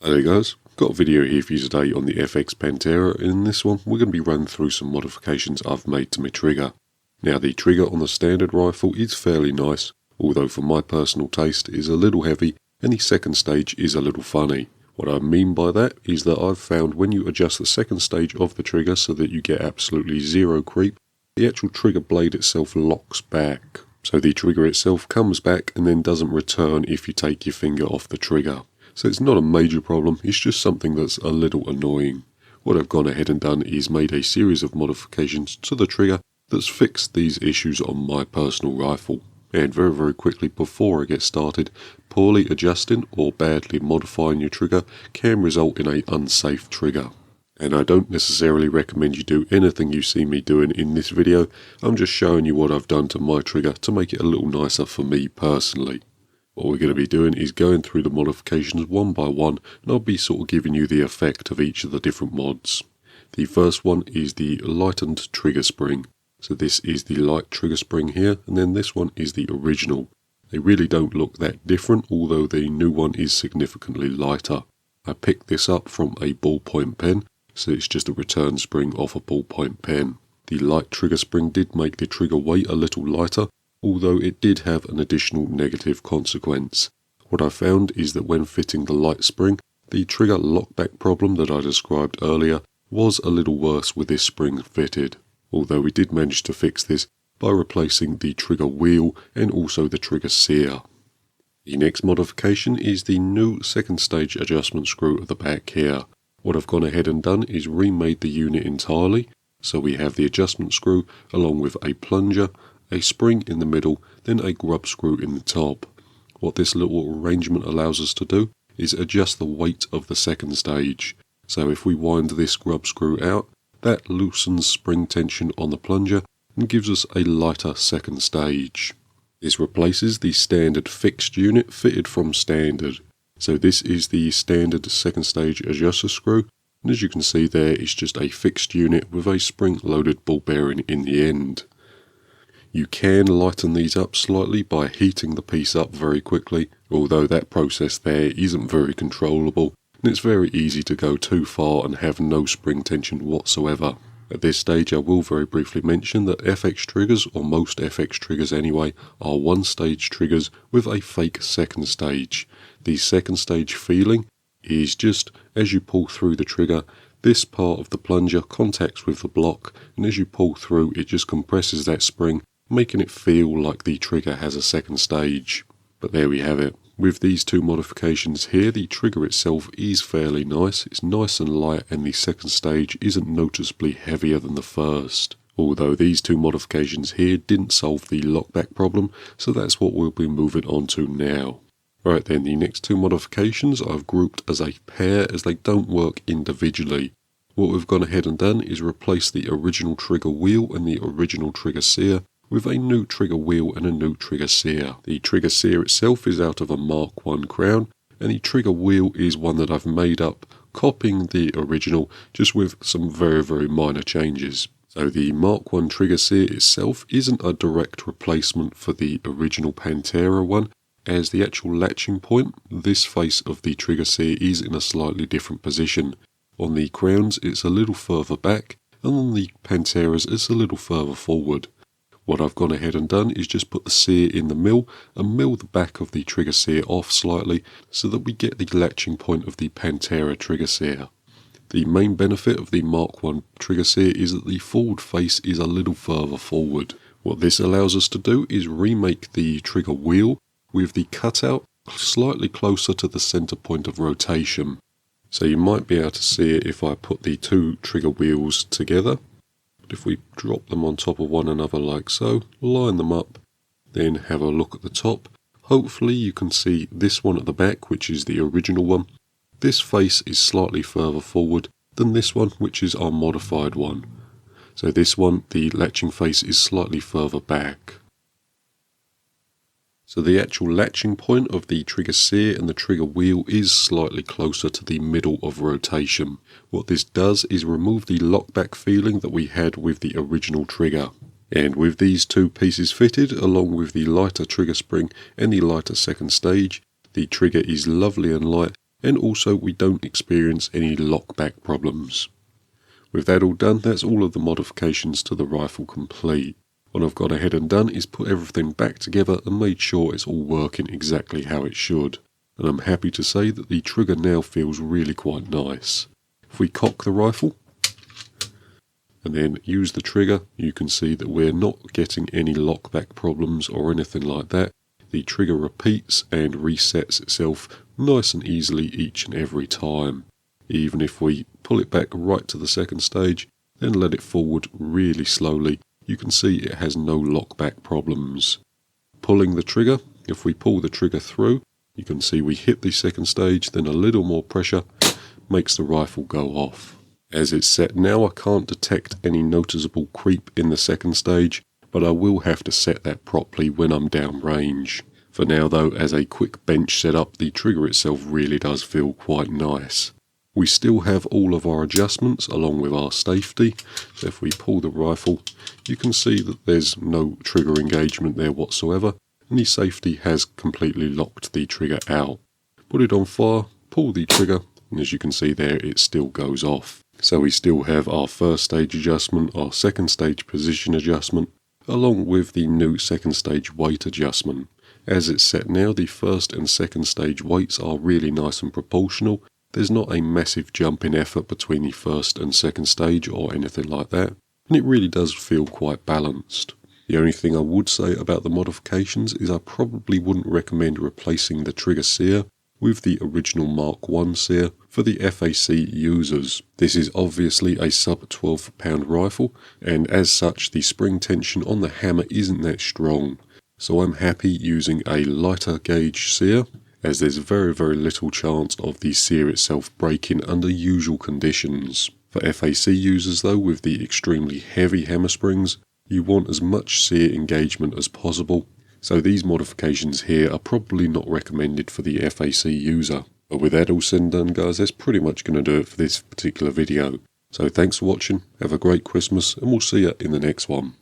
Hi there guys, got a video here for you today on the FX Panthera. In this one we're going to be running through some modifications I've made to my trigger. Now the trigger on the standard rifle is fairly nice, although for my personal taste is a little heavy and the second stage is a little funny. What I mean by that is that I've found when you adjust the second stage of the trigger so that you get absolutely zero creep, the actual trigger blade itself locks back. So the trigger itself comes back and then doesn't return if you take your finger off the trigger. So it's not a major problem, it's just something that's a little annoying. What I've gone ahead and done is made a series of modifications to the trigger that's fixed these issues on my personal rifle. And very quickly before I get started, poorly adjusting or badly modifying your trigger can result in an unsafe trigger. And I don't necessarily recommend you do anything you see me doing in this video. I'm just showing you what I've done to my trigger to make it a little nicer for me personally. What we're going to be doing is going through the modifications one by one, and I'll be sort of giving you the effect of each of the different mods. The first one is the lightened trigger spring. So this is the light trigger spring here, and then this one is the original. They really don't look that different, although the new one is significantly lighter. I picked this up from a ballpoint pen, so it's just a return spring off a ballpoint pen. The light trigger spring did make the trigger weight a little lighter, although it did have an additional negative consequence. What I found is that when fitting the light spring, the trigger lockback problem that I described earlier was a little worse with this spring fitted, although we did manage to fix this by replacing the trigger wheel and also the trigger sear. The next modification is the new second stage adjustment screw at the back here. What I've gone ahead and done is remade the unit entirely, so we have the adjustment screw along with a plunger, a spring in the middle, then a grub screw in the top. What this little arrangement allows us to do is adjust the weight of the second stage. So if we wind this grub screw out, that loosens spring tension on the plunger and gives us a lighter second stage. This replaces the standard fixed unit fitted from standard. So this is the standard second stage adjuster screw, and as you can see there, it's just a fixed unit with a spring-loaded ball bearing in the end. You can lighten these up slightly by heating the piece up very quickly, although that process there isn't very controllable, and it's very easy to go too far and have no spring tension whatsoever. At this stage I will very briefly mention that FX triggers, or most FX triggers anyway, are one stage triggers with a fake second stage. The second stage feeling is just as you pull through the trigger, this part of the plunger contacts with the block, and as you pull through it just compresses that spring, making it feel like the trigger has a second stage. But there we have it. With these two modifications here, the trigger itself is fairly nice. It's nice and light, and the second stage isn't noticeably heavier than the first. Although these two modifications here didn't solve the lockback problem, so that's what we'll be moving on to now. Right then, the next two modifications I've grouped as a pair as they don't work individually. What we've gone ahead and done is replace the original trigger wheel and the original trigger sear with a new trigger wheel and a new trigger sear. The trigger sear itself is out of a Mark 1 crown, and the trigger wheel is one that I've made up, copying the original, just with some very minor changes. So the Mark 1 trigger sear itself isn't a direct replacement for the original Panthera one, as the actual latching point, this face of the trigger sear is in a slightly different position. On the crowns it's a little further back, and on the Pantheras it's a little further forward. What I've gone ahead and done is just put the sear in the mill and mill the back of the trigger sear off slightly so that we get the latching point of the Panthera trigger sear. The main benefit of the Mark 1 trigger sear is that the forward face is a little further forward. What this allows us to do is remake the trigger wheel with the cutout slightly closer to the center point of rotation. So you might be able to see it if I put the two trigger wheels together. But if we drop them on top of one another like so, line them up, then have a look at the top, hopefully you can see this one at the back, which is the original one. This face is slightly further forward than this one, which is our modified one. So this one, the latching face is slightly further back. So the actual latching point of the trigger sear and the trigger wheel is slightly closer to the middle of rotation. What this does is remove the lockback feeling that we had with the original trigger. And with these two pieces fitted, along with the lighter trigger spring and the lighter second stage, the trigger is lovely and light and also we don't experience any lockback problems. With that all done, that's all of the modifications to the rifle complete. What I've gone ahead and done is put everything back together and made sure it's all working exactly how it should. And I'm happy to say that the trigger now feels really quite nice. If we cock the rifle and then use the trigger, you can see that we're not getting any lockback problems or anything like that. The trigger repeats and resets itself nice and easily each and every time. Even if we pull it back right to the second stage, then let it forward really slowly, you can see it has no lockback problems. Pulling the trigger, if we pull the trigger through, you can see we hit the second stage, then a little more pressure makes the rifle go off. As it's set now, I can't detect any noticeable creep in the second stage, but I will have to set that properly when I'm downrange. For now though, as a quick bench setup, the trigger itself really does feel quite nice. We still have all of our adjustments along with our safety, so if we pull the rifle, you can see that there's no trigger engagement there whatsoever, and the safety has completely locked the trigger out. Put it on fire, pull the trigger, and as you can see there, it still goes off. So we still have our first stage adjustment, our second stage position adjustment, along with the new second stage weight adjustment. As it's set now, the first and second stage weights are really nice and proportional. There's not a massive jump in effort between the first and second stage or anything like that, and it really does feel quite balanced. The only thing I would say about the modifications is I probably wouldn't recommend replacing the trigger sear with the original Mark 1 sear for the FAC users. This is obviously a sub 12 pound rifle, and as such the spring tension on the hammer isn't that strong. So I'm happy using a lighter gauge sear, as there's very little chance of the sear itself breaking under usual conditions. For FAC users though, with the extremely heavy hammer springs, you want as much sear engagement as possible, so these modifications here are probably not recommended for the FAC user. But with that all said and done guys, that's pretty much going to do it for this particular video. So thanks for watching, have a great Christmas, and we'll see you in the next one.